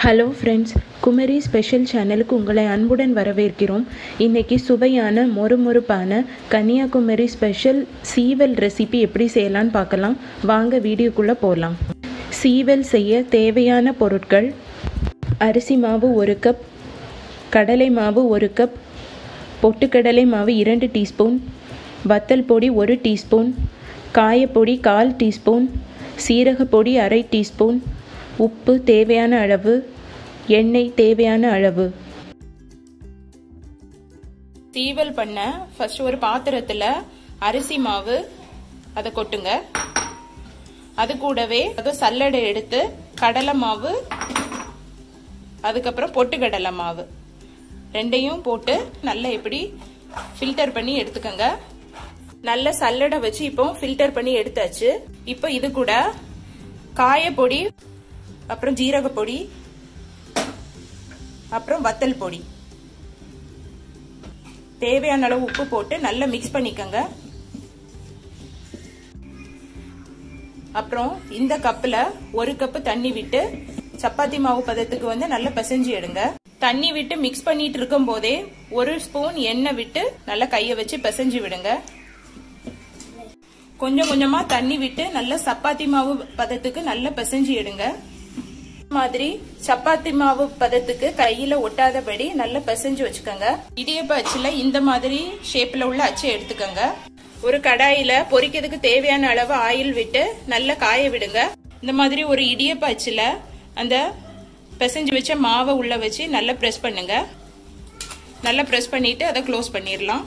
Hello friends, Kumari special சேனலுக்கு உங்களை அன்புடன் வரவேற்கிறோம். இன்றைக்கி சுவையான மொறுமொறுப்பான கன்னியாகுமரி ஸ்பெஷல் சீவல் ரெசிபி எப்படி செய்யலான்னு பார்க்கலாம். வாங்க வீடியோக்குள்ளே போகலாம். சீவல் செய்ய தேவையான பொருட்கள்: அரிசி மாவு 1 கப், கடலை மாவு 1 கப், பொட்டுக்கடலை மாவு 2 டீஸ்பூன், வத்தல் பொடி 1 டீஸ்பூன், காயப்பொடி 1/4 டீஸ்பூன், சீரகப்பொடி 1/2 டீஸ்பூன், உப்பு தேவையான அளவு, எண்ணெய் தேவையான அளவு. சீவல் பண்ண ஃபர்ஸ்ட் ஒரு பாத்திரத்தில் அரிசி மாவு அதை கொட்டுங்க. அது கூடவே சல்லடை எடுத்து கடலை மாவு, அதுக்கப்புறம் பொட்டுக்கடலை மாவு ரெண்டையும் போட்டு நல்லா இப்படி ஃபில்டர் பண்ணி எடுத்துக்கோங்க. நல்ல சல்லடை வச்சு இப்போ ஃபில்டர் பண்ணி எடுத்தாச்சு. இப்போ இது கூட காயப்பொடி, அப்புறம் ஜீரகப்பொடி, அப்புறம் வத்தல் பொடி, தேவையான அளவு உப்பு போட்டு நல்லா மிக்ஸ் பண்ணிக்கோங்க. அப்புறம் இந்த கப்ல 1 கப் தண்ணி விட்டு சப்பாத்தி மாவு பதத்துக்கு நல்லா பிசைஞ்சு எடுங்க. தண்ணி விட்டு மிக்ஸ் பண்ணிட்டு இருக்கும் போதே 1 ஸ்பூன் எண்ணெய் விட்டு நல்லா கையை வச்சு பிசைஞ்சு விடுங்க. கொஞ்சம் கொஞ்சமா தண்ணி விட்டு நல்லா சப்பாத்தி மாவு பதத்துக்கு நல்லா பிசைஞ்சு எடுங்க. மாதிரி சப்பாத்தி மாவு பதத்துக்கு கையில ஒட்டாதபடி நல்லா பிசைஞ்சு வச்சுக்கோங்க. இடியப்ப அச்சுல இந்த மாதிரி ஷேப்ல உள்ள அச்சை எடுத்துக்கோங்க. ஒரு கடாயில பொரிக்கிறதுக்கு தேவையான அளவு ஆயில் விட்டு நல்லா காய விடுங்க. இந்த மாதிரி ஒரு இடியப்ப அச்சுல அந்த பிசைஞ்சு வச்ச மாவை உள்ள வச்சு நல்லா பிரஸ் பண்ணுங்க. நல்லா பிரஸ் பண்ணிட்டு அதை க்ளோஸ் பண்ணிடலாம்.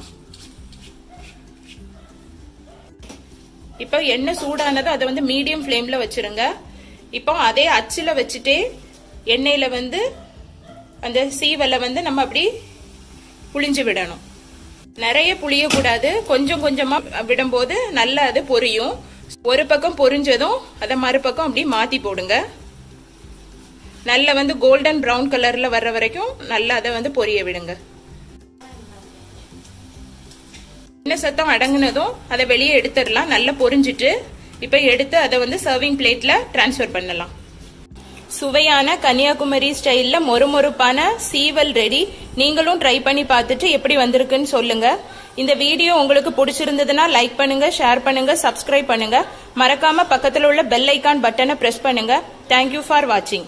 இப்போ எண்ணெய் சூடானது அதை மீடியம் ஃப்ளேம்ல வச்சிருங்க. இப்போ அதே அச்சுல வச்சுட்டே எண்ணெயில அந்த சீவலை நம்ம அப்படி புளிஞ்சு விடணும். நிறைய புளியக்கூடாது, கொஞ்சம் கொஞ்சமா விடும்போது நல்லா அது பொரியும். ஒரு பக்கம் பொரிஞ்சதும் அதை மறுபக்கம் அப்படி மாத்தி போடுங்க. நல்லா கோல்டன் பிரவுன் கலர்ல வர்ற வரைக்கும் நல்லா அதை பொரிய விடுங்க. எண்ணெய் சத்தம் அடங்குனதும் அதை வெளியே எடுத்துடலாம். நல்லா பொரிஞ்சிட்டு இப்ப எடுத்து அதை சர்விங் பிளேட்ல டிரான்ஸ்ஃபர் பண்ணலாம். சுவையான கன்னியாகுமரி ஸ்டைல்ல மொறுமொறுப்பான சீவல் ரெடி. நீங்களும் ட்ரை பண்ணி பார்த்துட்டு எப்படி வந்திருக்குன்னு சொல்லுங்க. இந்த வீடியோ உங்களுக்கு பிடிச்சிருந்ததுன்னா லைக் பண்ணுங்க, ஷேர் பண்ணுங்க, சப்ஸ்கிரைப் பண்ணுங்க. மறக்காம பக்கத்துல உள்ள பெல் ஐகான் பட்டனை பிரஸ் பண்ணுங்க. தேங்க்யூ ஃபார் வாட்சிங்.